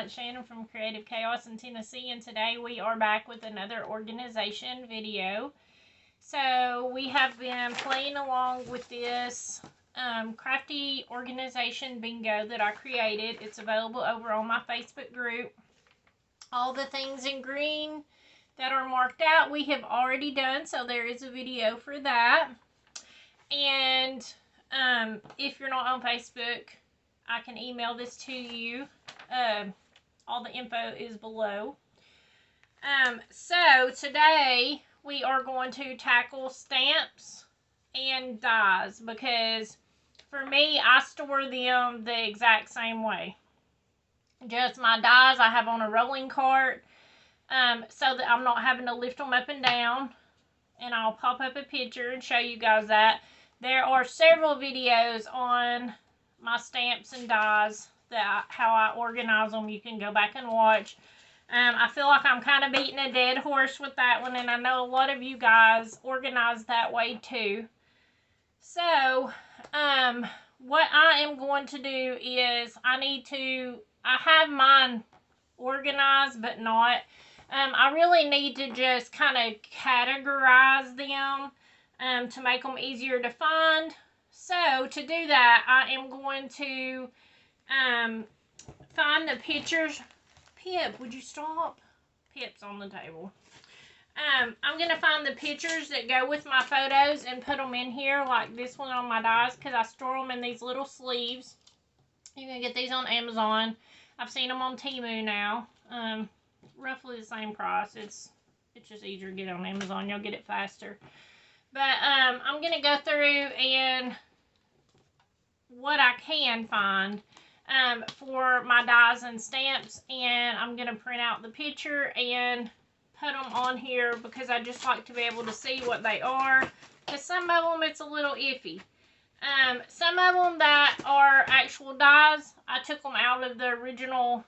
It's Shannon from Creative Chaos in Tennessee, and today we are back with another organization video. So we have been playing along with this crafty organization bingo that I created. It's available over on my Facebook group. All the things in green that are marked out we have already done, so there is a video for that. And if you're not on Facebook, I can email this to you. All the info is below. So today we are going to tackle stamps and dies, because for me, I store them the exact same way. Just my dies I have on a rolling cart, so that I'm not having to lift them up and down. And I'll pop up a picture and show you guys that. There are several videos on my stamps and dies, how I organize them. You can go back and watch. I feel like I'm kind of beating a dead horse with that one, and I know a lot of you guys organize that way too. So, what I am going to do is I have mine organized, but not. I really need to just kind of categorize them to make them easier to find. So, to do that, I am going to find the pictures. Pip, would you stop? Pip's on the table. I'm going to find the pictures that go with my photos and put them in here, like this one on my dies, because I store them in these little sleeves. You can get these on Amazon. I've seen them on Temu now. Roughly the same price. It's just easier to get on Amazon. You'll get it faster. But I'm going to go through and what I can find for my dies and stamps, and I'm going to print out the picture and put them on here, because I just like to be able to see what they are, because some of them it's a little iffy. Some of them that are actual dies, I took them out of the original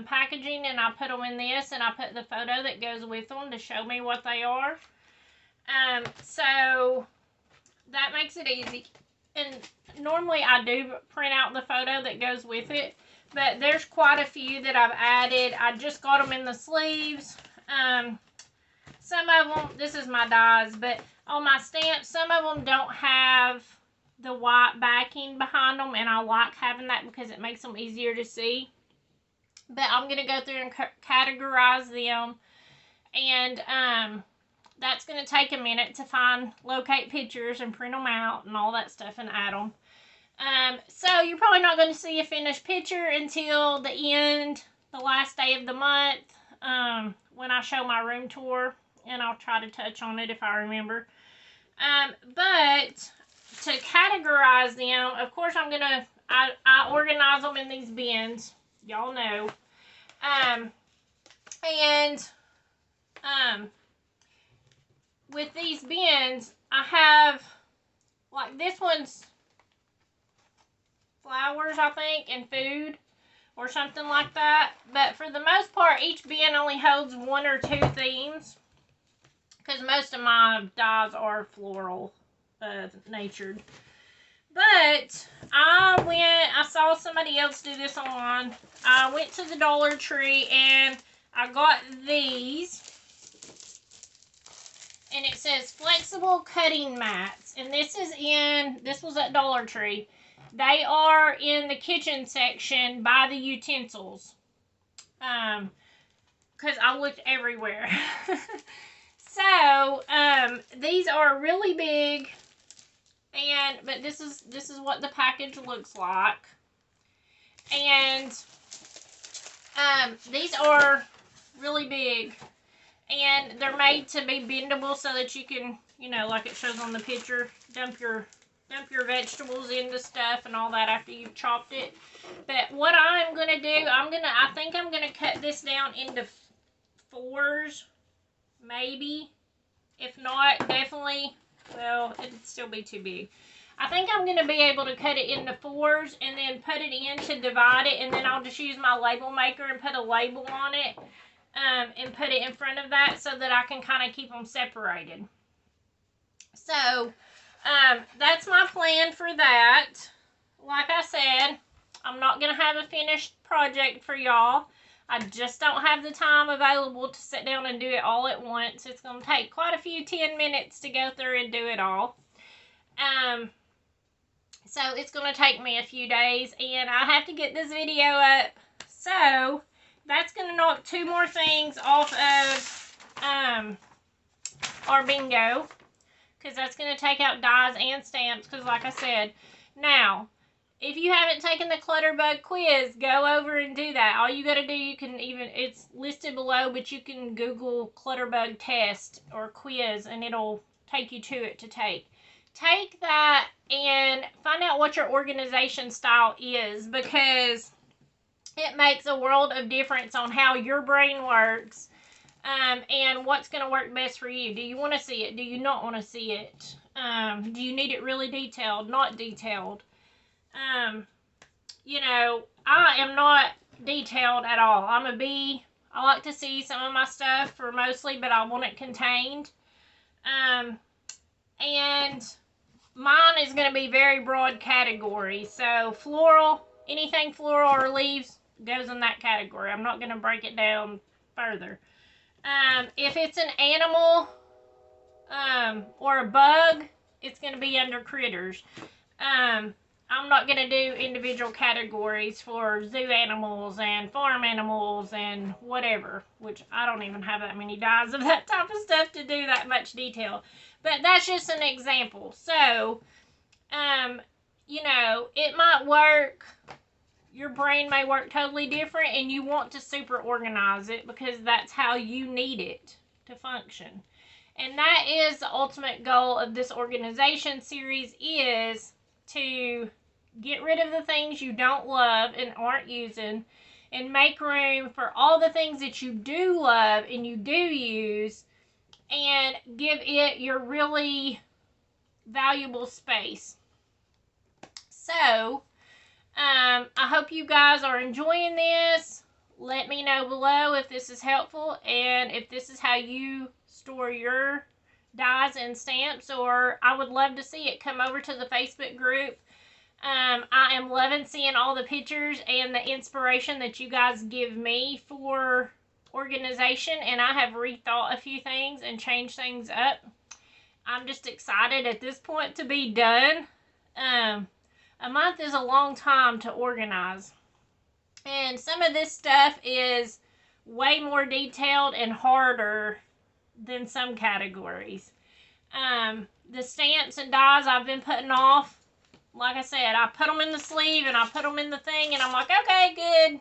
packaging and I put them in this, and I put the photo that goes with them to show me what they are. So that makes it easy. And normally I do print out the photo that goes with it, but there's quite a few that I've added. I just got them in the sleeves. Some of them, this is my dies, but on my stamps, some of them don't have the white backing behind them, and I like having that because it makes them easier to see. But I'm going to go through and categorize them, and that's going to take a minute to locate pictures and print them out and all that stuff and add them. So you're probably not going to see a finished picture until the end, the last day of the month, when I show my room tour, and I'll try to touch on it if I remember. But to categorize them, of course I organize them in these bins, y'all know. With these bins, I have, like, this one's flowers, I think, and food, or something like that. But for the most part, each bin only holds one or two themes, because most of my dies are floral natured. But I saw somebody else do this online. I went to the Dollar Tree and I got these. And it says flexible cutting mats. And this was at Dollar Tree. They are in the kitchen section by the utensils. Because I looked everywhere. So, these are really big. But this is what the package looks like. And these are really big. And they're made to be bendable so that you can, like it shows on the picture, dump your vegetables into stuff and all that after you've chopped it. But what I'm going to do, I think I'm going to cut this down into 4s, maybe. If not, definitely, well, it'd still be too big. I think I'm going to be able to cut it into 4s and then put it in to divide it, and then I'll just use my label maker and put a label on it. And put it in front of that so that I can kind of keep them separated. So, that's my plan for that. Like I said, I'm not going to have a finished project for y'all. I just don't have the time available to sit down and do it all at once. It's going to take quite a few 10 minutes to go through and do it all. So it's going to take me a few days, and I have to get this video up. So that's going to knock 2 more things off of our bingo, because that's going to take out dies and stamps, because like I said, now, if you haven't taken the Clutterbug quiz, go over and do that. All you got to do, you can even, it's listed below, but you can Google Clutterbug test or quiz, and it'll take you to it to take. Take that and find out what your organization style is, because it makes a world of difference on how your brain works, and what's going to work best for you. Do you want to see it? Do you not want to see it? Do you need it really detailed? Not detailed? You know, I am not detailed at all. I'm a B. I like to see some of my stuff for mostly, but I want it contained. And mine is going to be very broad category. So floral, anything floral or leaves goes in that category. I'm not going to break it down further. If it's an animal or a bug, it's going to be under critters. I'm not going to do individual categories for zoo animals and farm animals and whatever, which I don't even have that many dies of that type of stuff to do that much detail. But that's just an example. So, you know, it might work, your brain may work totally different, and you want to super organize it because that's how you need it to function. And that is the ultimate goal of this organization series, is to get rid of the things you don't love and aren't using, and make room for all the things that you do love and you do use, and give it your really valuable space. So, I hope you guys are enjoying this. Let me know below if this is helpful, and if this is how you store your dies and stamps, or I would love to see it. Come over to the Facebook group. I am loving seeing all the pictures and the inspiration that you guys give me for organization, and I have rethought a few things and changed things up. I'm just excited at this point to be done. A month is a long time to organize, and some of this stuff is way more detailed and harder than some categories. The stamps and dies I've been putting off. Like I said, I put them in the sleeve and I put them in the thing, and I'm like, okay, good.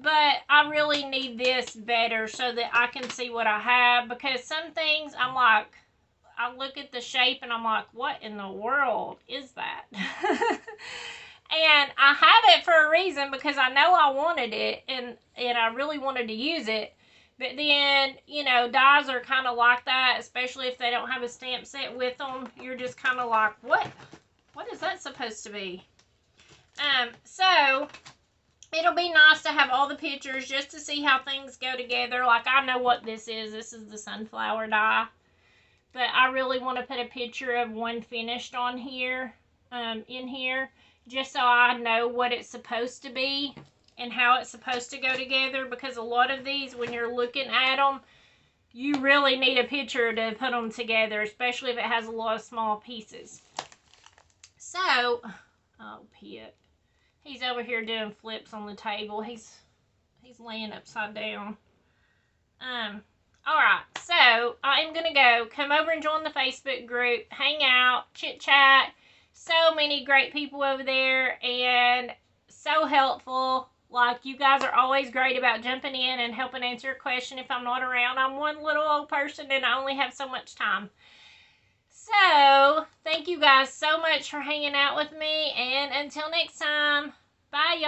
But I really need this better so that I can see what I have, because some things I'm like, I look at the shape and I'm like, what in the world is that? And I have it for a reason, because I know I wanted it, and I really wanted to use it. But then, you know, dies are kind of like that, especially if they don't have a stamp set with them. You're just kind of like, what is that supposed to be? So it'll be nice to have all the pictures just to see how things go together. Like, I know what this is. This is the sunflower die. But I really want to put a picture of one finished on here, in here, just so I know what it's supposed to be and how it's supposed to go together. Because a lot of these, when you're looking at them, you really need a picture to put them together, especially if it has a lot of small pieces. So, oh, Pip. He's over here doing flips on the table. He's laying upside down. Alright, so I am going to go. Come over and join the Facebook group. Hang out. Chit-chat. So many great people over there, and so helpful. Like, you guys are always great about jumping in and helping answer a question if I'm not around. I'm one little old person, and I only have so much time. So, thank you guys so much for hanging out with me, and until next time, bye, y'all.